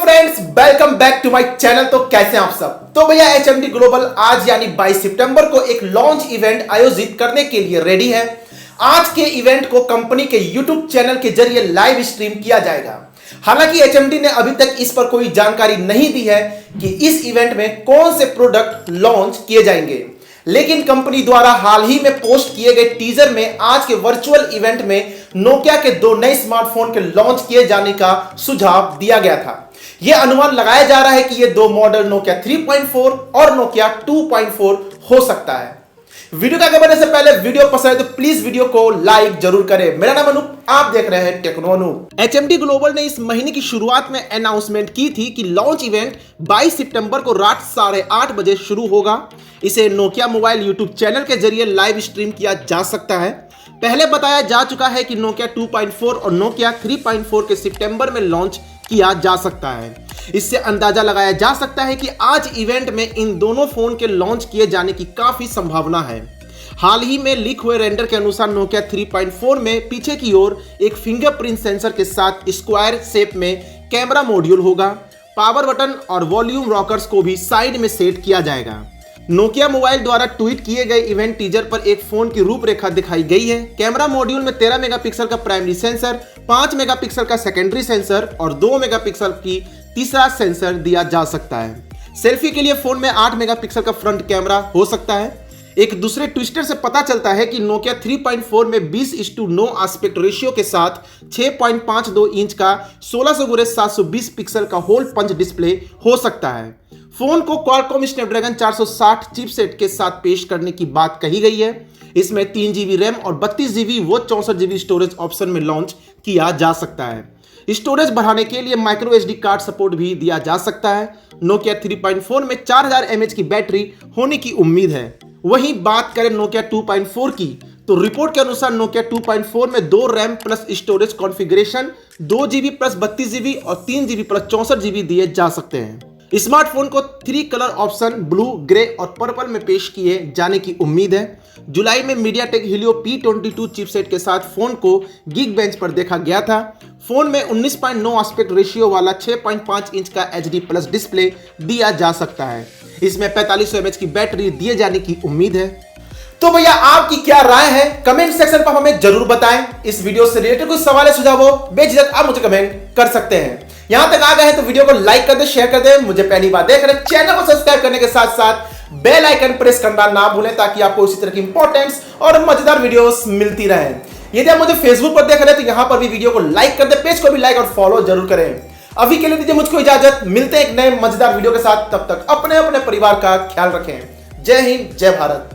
Friends, welcome back to my channel. तो कैसे हैं आप सब। तो भैया एचएमडी ग्लोबल आज यानी 22 सितंबर को एक लॉन्च इवेंट आयोजित करने के लिए रेडी है। आज के इवेंट को कंपनी के यूट्यूब चैनल के जरिए लाइव स्ट्रीम किया जाएगा। हालांकि एचएमडी ने अभी तक इस पर कोई जानकारी नहीं दी है कि इस इवेंट में कौन से प्रोडक्ट लॉन्च किए जाएंगे, लेकिन कंपनी द्वारा हाल ही में पोस्ट किए गए टीजर में आज के वर्चुअल इवेंट में नोकिया के दो नए स्मार्टफोन के लॉन्च किए जाने का सुझाव दिया गया था। यह अनुमान लगाया जा रहा है कि ये दो मॉडल नोकिया 3.4 और नोकिया 2.4 हो सकता है। वीडियो के आगे बढ़ने से पहले वीडियो पसंद है तो प्लीज वीडियो को लाइक जरूर करें। मेरा नाम अनूप, आप देख रहे हैं टेक्नो अनूप। एचएमडी ग्लोबल ने इस महीने की शुरुआत में अनाउंसमेंट की थी कि लॉन्च इवेंट 22 सितंबर को रात 8:30 बजे शुरू होगा। इसे नोकिया मोबाइल यूट्यूब चैनल के जरिए लाइव स्ट्रीम किया जा सकता है। पहले बताया जा चुका है कि नोकिया 2.4 और नोकिया 3.4 के सितंबर में लॉन्च किया जा सकता है। इससे अंदाजा लगाया जा सकता है कि आज इवेंट में इन दोनों फोन के लॉन्च किए जाने की काफी संभावना है। हाल ही में लीक हुए रेंडर के अनुसार नोकिया 3.4 में पीछे की ओर एक फिंगरप्रिंट सेंसर के साथ स्क्वायर शेप में कैमरा मॉड्यूल होगा। पावर बटन और वॉल्यूम रॉकर्स को भी साइड में सेट किया जाएगा। नोकिया मोबाइल द्वारा ट्वीट किए गए इवेंट टीजर पर एक फोन की रूपरेखा दिखाई गई है। कैमरा मॉड्यूल में 13 मेगापिक्सल का प्राइमरी सेंसर, 5 मेगापिक्सल का सेकेंडरी सेंसर और 2 मेगापिक्सल की तीसरा सेंसर दिया जा सकता है। सेल्फी के लिए फोन में 8 मेगापिक्सल का फ्रंट कैमरा हो सकता है। एक दूसरे ट्विस्टर से पता चलता है कि नोकिया 3.4 में 20:9 एस्पेक्ट रेशियो के साथ 6.52 इंच का 16x720 पिक्सल का होल पंच डिस्प्ले हो सकता है। फोन को क्वालकॉम स्नैपड्रैगन 460 चिपसेट के साथ पेश करने की बात कही गई है। इसमें 3GB रैम और 32GB व 64GB स्टोरेज ऑप्शन में लॉन्च किया जा सकता है। स्टोरेज बढ़ाने के लिए माइक्रो एसडी कार्ड सपोर्ट भी दिया जा सकता है। नोकिया 3.4 में 4000 mAh की बैटरी होने की उम्मीद है। वहीं बात करें नोकिया 2.4 की, तो रिपोर्ट के अनुसार नोकिया 2.4 में 2 RAM plus storage configuration, 2GB plus 32GB और 3GB प्लस 64GB दिए जा सकते हैं। स्मार्टफोन को 3 कलर ऑप्शन ब्लू, ग्रे और पर्पल में पेश किए जाने की उम्मीद है। जुलाई में मीडियाटेक हीलियो P22 चिपसेट के साथ फोन को गीक बेंच पर देखा गया था। फोन में 19.9 एस्पेक्ट रेशियो वाला 6.5 इंच का HD प्लस डिस्प्ले दिया जा सकता है। इसमें 4500 mAh की बैटरी दिए जाने की उम्मीद है। तो भैया आपकी क्या राय है, कमेंट सेक्शन पर हमें जरूर बताएं। इस वीडियो से रिलेटेड कुछ सवाल सुझाव हो बेझिझक आप मुझे कमेंट कर सकते हैं। यहां तक आ गए हैं तो वीडियो को लाइक कर दे, शेयर कर दे। मुझे पहली बार देख रहे चैनल को सब्सक्राइब करने के साथ साथ बेल आइकन प्रेस करना ना भूलें ताकि आपको इसी तरह की इंपॉर्टेंट्स और मजेदार वीडियोस मिलती रहें। यदि आप मुझे फेसबुक पर देख रहे हैं तो यहां पर भी वीडियो को लाइक कर दे, पेज को भी लाइक और फॉलो जरूर करें। अभी के लिए दीजिए मुझको इजाजत, मिलते हैं एक नए मजेदार वीडियो के साथ। तब तक अपने परिवार का ख्याल रखें। जय हिंद, जय भारत।